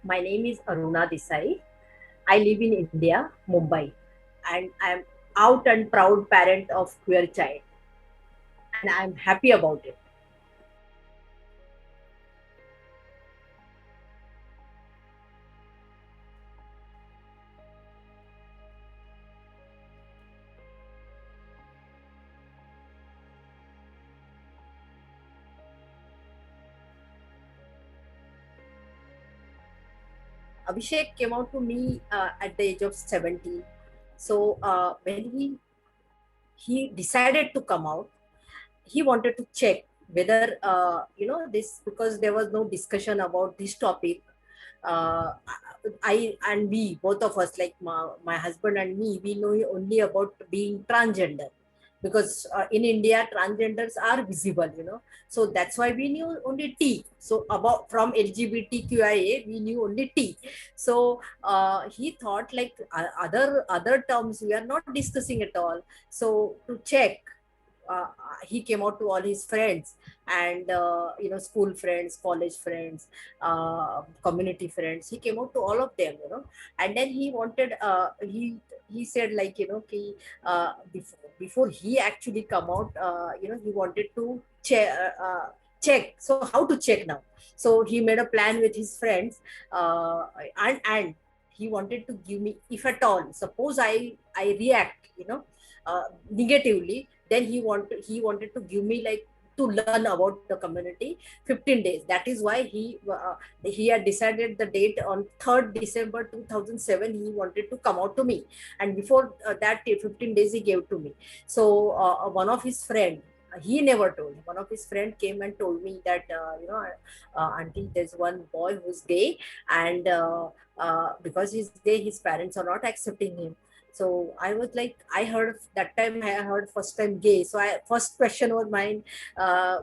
My name is Aruna Desai. I live in India, Mumbai, and I'm out and proud parent of queer child, and I'm happy about it. Abhishek came out to me at the age of 17. So when he decided to come out, he wanted to check whether this, because there was no discussion about this topic. uh, I and we, both of us, like my husband and me, we know only about being transgender, because in India transgenders are visible, so that's why we knew only T. So about from LGBTQIA we knew only T. So he thought like other terms we are not discussing at all. So to check, uh, he came out to all his friends, and school friends, college friends, community friends. He came out to all of them, and then he wanted, he said, like, before he actually come out, he wanted to check. So how to check now? So he made a plan with his friends, and he wanted to give me, if at all suppose I react, negatively, then he wanted to give me, like, to learn about the community 15 days. That is why he had decided the date on 3rd December 2007. He wanted to come out to me, and before that 15 days he gave to me. So one of his friend, he never told. One of his friend came and told me that, auntie, there's one boy who's gay, and because he's gay, his parents are not accepting him. So I was like, I heard that time, I heard first time gay. So I first question was mine,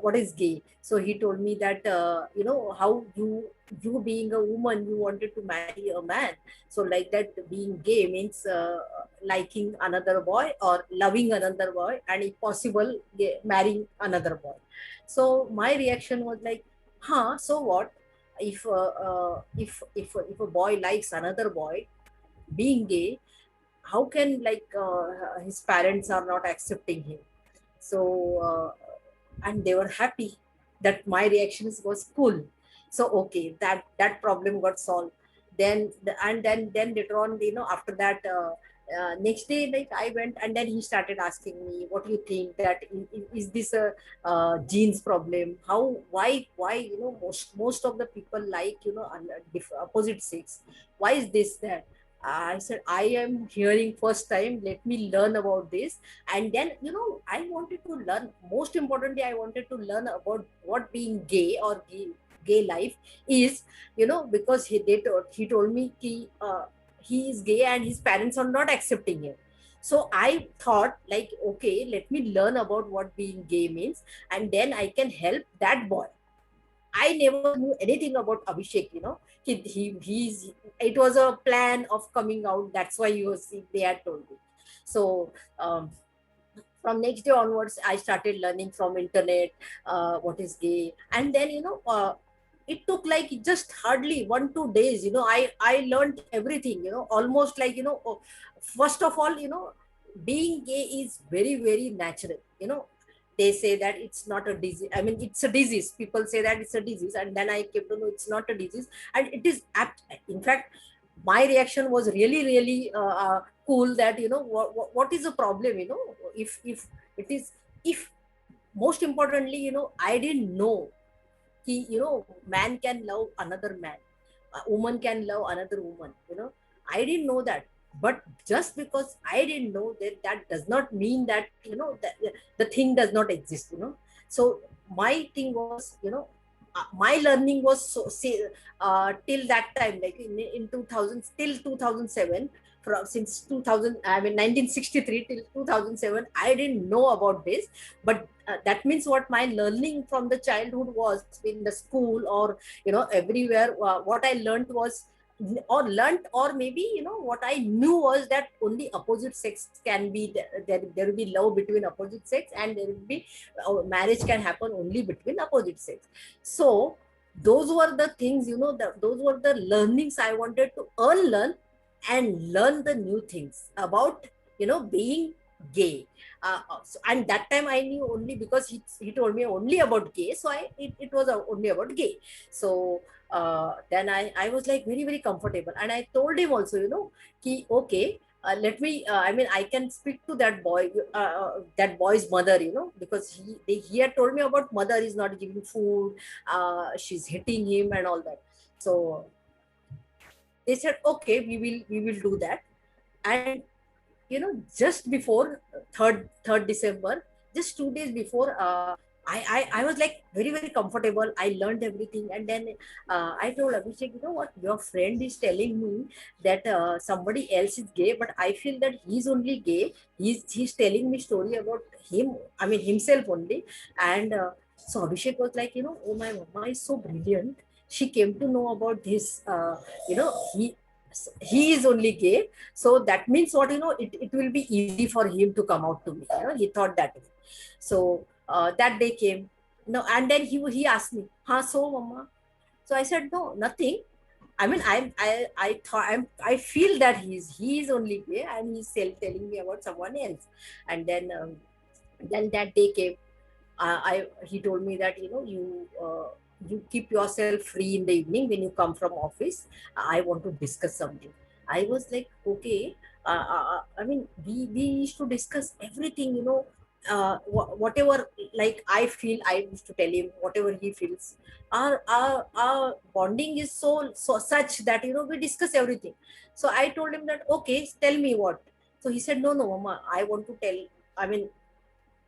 what is gay? So he told me that, how you being a woman, you wanted to marry a man. So like that, being gay means liking another boy or loving another boy, and if possible, marrying another boy. So my reaction was like, huh? So what? If a boy likes another boy, being gay, how can, like, his parents are not accepting him? So and they were happy that my reactions was cool. So okay, that problem got solved. And then later on, after that, next day, like, I went, and then he started asking me, what do you think, that is this a genes problem? How, why, most of the people like, opposite sex. Why is this, that? I said, I am hearing first time. Let me learn about this. And then, I wanted to learn. Most importantly, I wanted to learn about what being gay or gay life is. Because he told me he is gay and his parents are not accepting him. So I thought, like, okay, let me learn about what being gay means, and then I can help that boy. I never knew anything about Abhishek. He's it was a plan of coming out. That's why they had told me. So from next day onwards, I started learning from internet what is gay, and then, it took like just hardly 1 2 days. I learned everything. Almost like, first of all, being gay is very very natural. They say that it's not a disease. I mean, it's a disease. People say that it's a disease, and then I came to know it's not a disease, and it is apt. In fact, my reaction was really really cool, that, what is the problem, if it is, if most importantly, I didn't know man can love another man, a woman can love another woman. I didn't know that. But just because I didn't know that, that does not mean that, that the thing does not exist. So my thing was, my learning was, so say, till that time, like in 2000, till 2007, from since 2000, I mean 1963 till 2007, I didn't know about this. But that means what my learning from the childhood was in the school, or everywhere, what I learned was, or learned, or maybe, what I knew was that only opposite sex can be there will be love between opposite sex, and there will be, marriage can happen only between opposite sex. So those were the things, those were the learnings I wanted to unlearn and learn the new things about, being gay. And that time I knew only because he told me only about gay, so it was only about gay. So then I was like very very comfortable, and I told him also, ki, okay, let me, I mean, I can speak to that boy, that boy's mother, because he had told me about mother is not giving food, she's hitting him and all that. So they said, okay, we will do that. And just before third December, just 2 days before, I was like very very comfortable. I learned everything, and then I told Abhishek, you know what, your friend is telling me that somebody else is gay, but I feel that he's only gay. He's telling me story about him. I mean himself only. And so Abhishek was like, oh, my mama is so brilliant. She came to know about this. He is only gay, so that means what, it will be easy for him to come out to me, he thought that way. So that day came, no, and then he asked me, so mama. So I said, no, nothing. I mean, I feel that he is only gay, and he's telling me about someone else. And then that day came. He told me that, you keep yourself free in the evening when you come from office. I want to discuss something. I was like, okay. I mean, we used to discuss everything, whatever, like I feel, I used to tell him whatever he feels. Our bonding is so such that, we discuss everything. So I told him that, okay, tell me what. So he said, no, no, mama, I want to tell. I mean,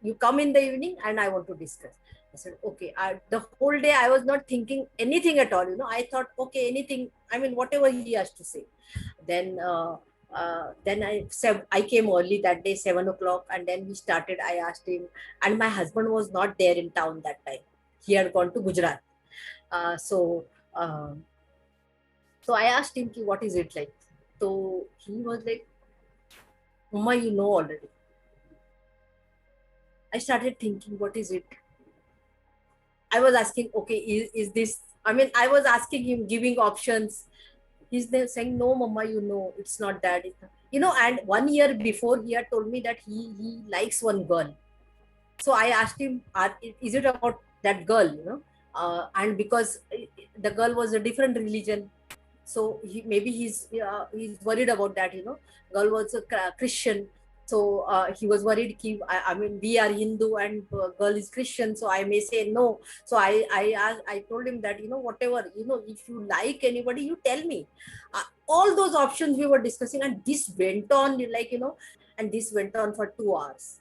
you come in the evening and I want to discuss. I said, okay. The whole day I was not thinking anything at all. I thought, okay, anything. I mean, whatever he has to say. Then, then I came early that day, 7 o'clock, and then we started. I asked him, and my husband was not there in town that time. He had gone to Gujarat. Uh, so, uh, so I asked him, what is it like? So he was like, Mama, you know already. I started thinking, what is it? I was asking, okay, is this? I mean, I was asking him, giving options. He's there saying, no, mama, it's not that. And 1 year before, he had told me that he likes one girl. So I asked him, is it about that girl? And because the girl was a different religion, so maybe he's worried about that. Girl was a Christian, so he was worried I mean, we are Hindu and girl is Christian, so I may say no. So I told him that, whatever, if you like anybody, you tell me. All those options we were discussing, and this went on, like, and this went on for 2 hours.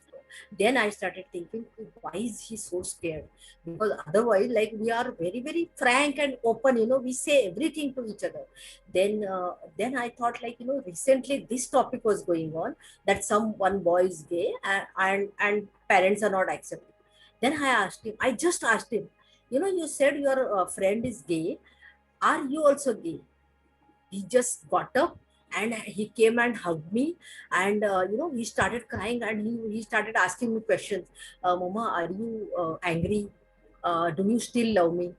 Then I started thinking, why is he so scared? Because otherwise, like, we are very very frank and open, we say everything to each other. Then I thought, like, recently this topic was going on, that some one boy is gay, and parents are not accepting. Then I just asked him, you said your friend is gay, are you also gay? He just got up and he came and hugged me, and he started crying, and he started asking me questions. Mama, are you angry? Do you still love me?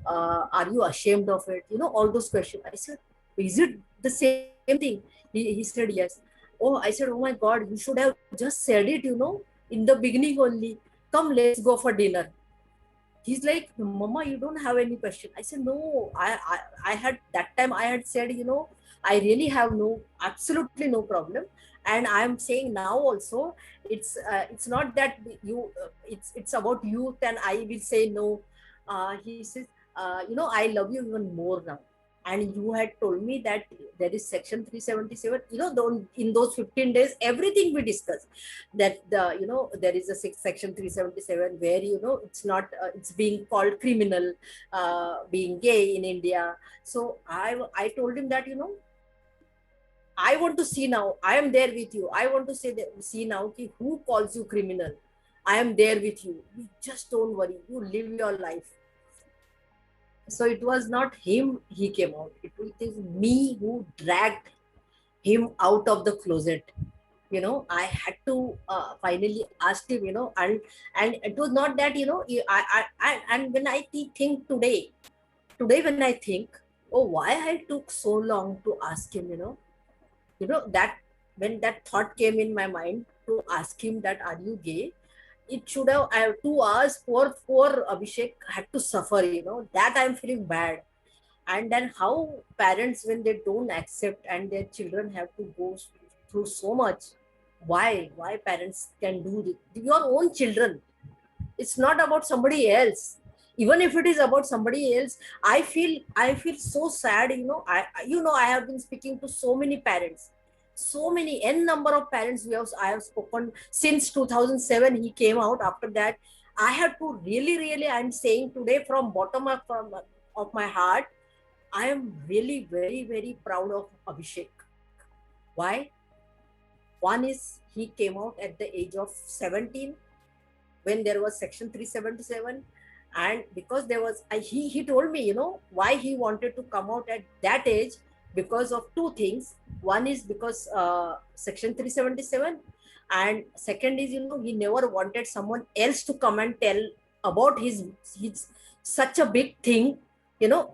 Are you ashamed of it? All those questions. I said, is it the same thing? He said yes. Oh, I said, oh my god, you should have just said it, in the beginning only. Come, let's go for dinner. He's like, mama, you don't have any question. I said, no, I had that time, I had said, I really have no, absolutely no problem. And I'm saying now also, it's not that you, it's about youth, and I will say no. He says, I love you even more now. And you had told me that there is section 377, in those 15 days, everything we discussed, that there is a section 377 where, it's not, it's being called criminal, being gay in India. So I told him that, I want to see now, I am there with you. I want to see now, who calls you criminal. I am there with you. You just don't worry, you live your life. So it was not him, he came out. It is me who dragged him out of the closet. I had to finally ask him, and it was not that, and when I think today, today when I think, oh, why I took so long to ask him, that when that thought came in my mind to ask him that, are you gay? It should have, I have 2 hours, poor Abhishek had to suffer, that I'm feeling bad. And then how parents, when they don't accept and their children have to go through so much, why parents can do this, your own children. It's not about somebody else. Even if it is about somebody else, I feel so sad, I have been speaking to so many parents, so many n number of parents I have spoken since 2007 he came out. After that, I have to really, I'm saying today from bottom of my heart, I am really very proud of Abhishek. Why? One is he came out at the age of 17 when there was Section 377. And because there was, he told me, why he wanted to come out at that age, because of two things. One is because Section 377, and second is, he never wanted someone else to come and tell about his such a big thing.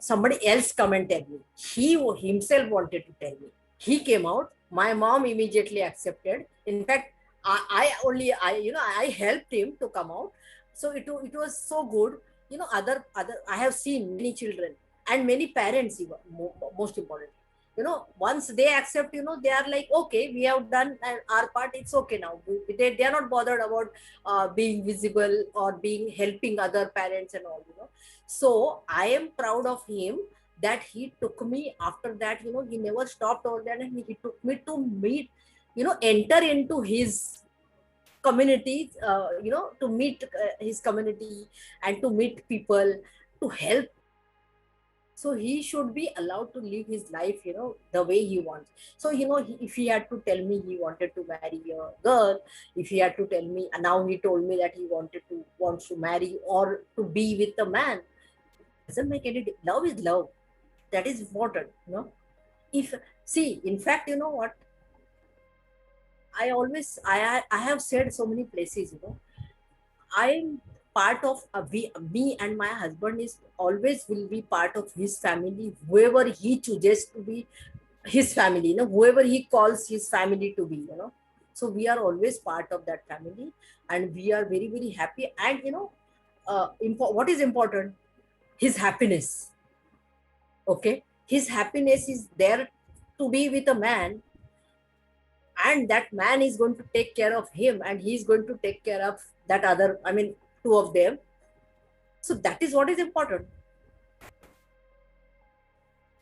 Somebody else come and tell me. He himself wanted to tell me. He came out. My mom immediately accepted. In fact, I helped him to come out. So it was so good. Other I have seen many children and many parents even, most important. Once they accept, they are like, okay, we have done our part, it's okay now. They are not bothered about being visible or being helping other parents and all. So I am proud of him that he took me after that. He never stopped over that, and he took me to meet, enter into his community, to meet his community and to meet people, to help. So he should be allowed to live his life, the way he wants. So, if he had to tell me he wanted to marry a girl, if he had to tell me, and now he told me that he wants to marry or to be with a man, doesn't make any love is love. That is important. If, see, in fact, you know what, I have said so many places, I'm part of me, and my husband is always will be part of his family, whoever he chooses to be his family, whoever he calls his family to be, so we are always part of that family, and we are very happy. And what is important? His happiness. Okay, his happiness is there to be with a man, and that man is going to take care of him, and he's going to take care of that other, I mean, two of them. So that is what is important.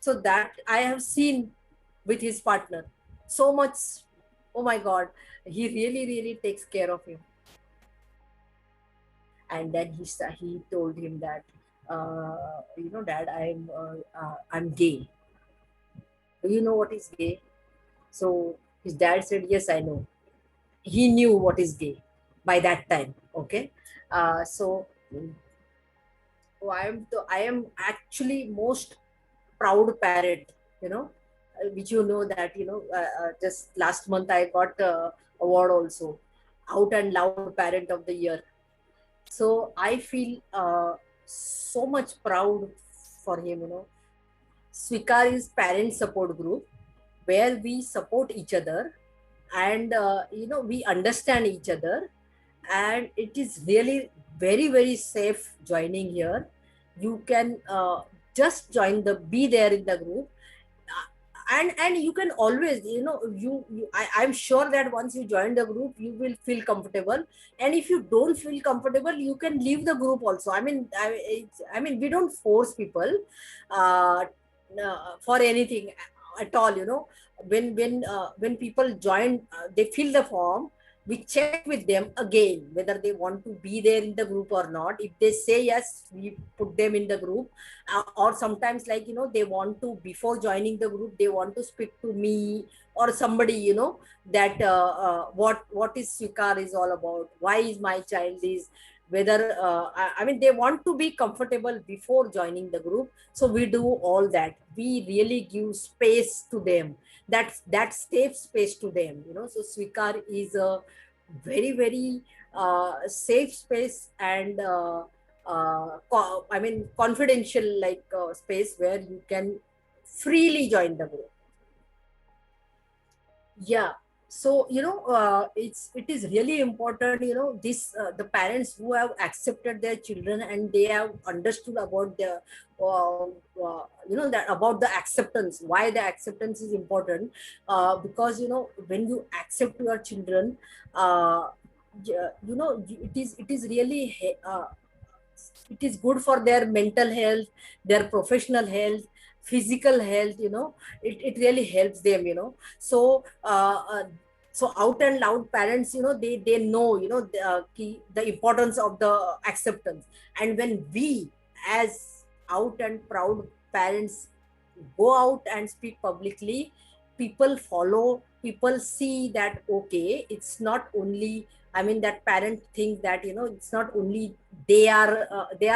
So that I have seen with his partner so much. Oh my God, he really takes care of him. And then he told him that, Dad, I'm gay. Do you know what is gay? So his dad said, yes, I know. He knew what is gay by that time. Okay. So I am actually most proud parent, which that, just last month I got award also, out and loud parent of the year. So I feel so much proud for him. Swikar is parent support group, where we support each other, and we understand each other, and it is really very safe joining here. You can just be there in the group, and you can always, I'm sure that once you join the group you will feel comfortable. And if you don't feel comfortable, you can leave the group also. I mean we don't force people uh, for anything at all. When people join, they fill the form, we check with them again whether they want to be there in the group or not. If they say yes, we put them in the group. Or sometimes, like, they want to, before joining the group, they want to speak to me or somebody, that what is Swikar is all about, why is my child is, whether I mean they want to be comfortable before joining the group. So we do all that. We really give space to them, that safe space to them. So Swikar is a very safe space, and confidential space where you can freely join the group. Yeah. So it is really important, this the parents who have accepted their children and they have understood about the that about the acceptance, why the acceptance is important. Because when you accept your children, it is really it is good for their mental health, their professional health, physical health. It really helps them. So out and loud parents, they know, the importance of the acceptance. And when we, as out and proud parents, go out and speak publicly, people follow, people see that, okay, it's not only, that parent think that, it's not only they are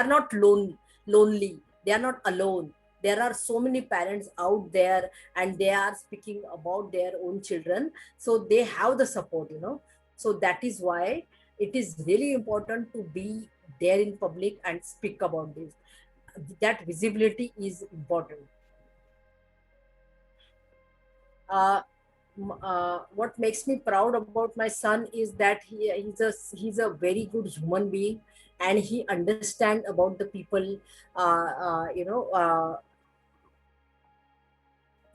not lonely, they are not alone. There are so many parents out there and they are speaking about their own children, so they have the support. So that is why it is really important to be there in public and speak about this. That visibility is important. uh, what makes me proud about my son is that he's a very good human being, and he understand about the people. uh, uh, you know uh,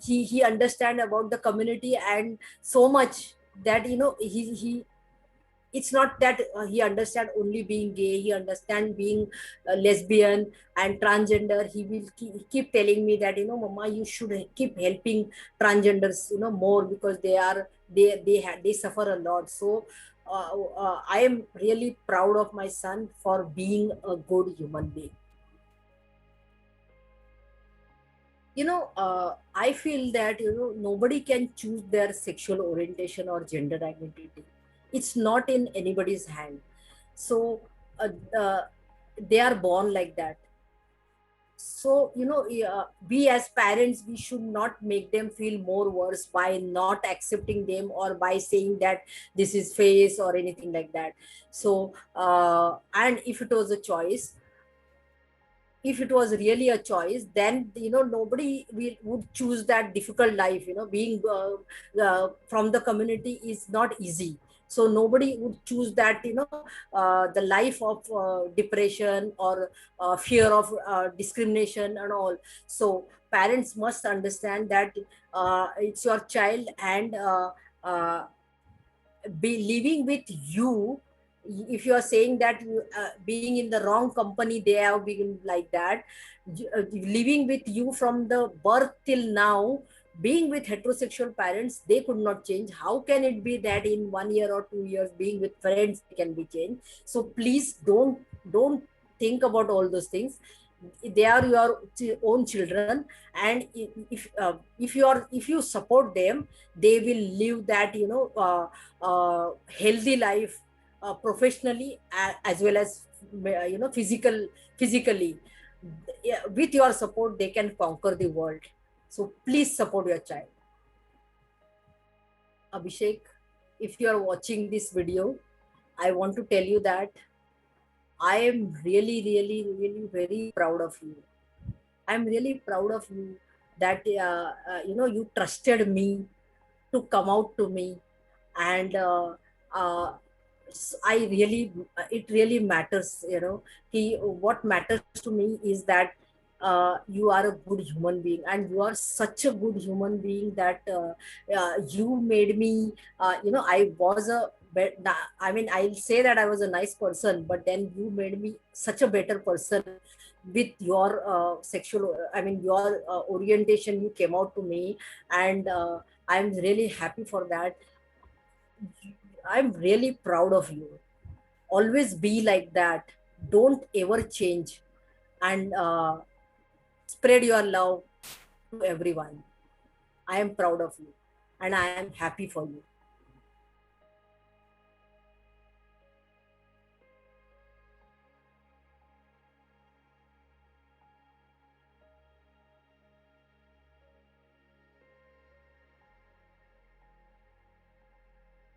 he understand about the community, and so much that he it's not that he understand only being gay, he understand being lesbian and transgender. He will keep telling me that, mama, you should keep helping transgenders, more, because they suffer a lot. So I am really proud of my son for being a good human being. I feel that, nobody can choose their sexual orientation or gender identity. It's not in anybody's hand. So uh, uh, they are born like that. So we as parents, we should not make them feel more worse by not accepting them or by saying that this is face or anything like that. So and if it was a choice, if it was really a choice, then nobody would choose that difficult life. Being from the community is not easy. So nobody would choose that, the life of depression or fear of discrimination and all. So parents must understand that it's your child, and uh, be living with you. If you are saying that being in the wrong company, they have been like that. Living with you from the birth till now, being with heterosexual parents, they could not change. How can it be that in 1 year or 2 years being with friends they can be changed? So please don't think about all those things. They are your own children, and if you support them, they will live that, healthy life, professionally, as well as physically. Yeah, with your support they can conquer the world. So please support your child. Abhishek, if you are watching this video, I want to tell you that I am really, really, really very proud of you. I'm really proud of you that you trusted me to come out to me. And uh, I really, it really matters. What matters to me is that you are a good human being, and you are such a good human being that you made me. I was I'll say that I was a nice person, but then you made me such a better person with your your orientation. You came out to me, and I'm really happy for that. I'm really proud of you. Always be like that. Don't ever change, and spread your love to everyone. I am proud of you, and I am happy for you.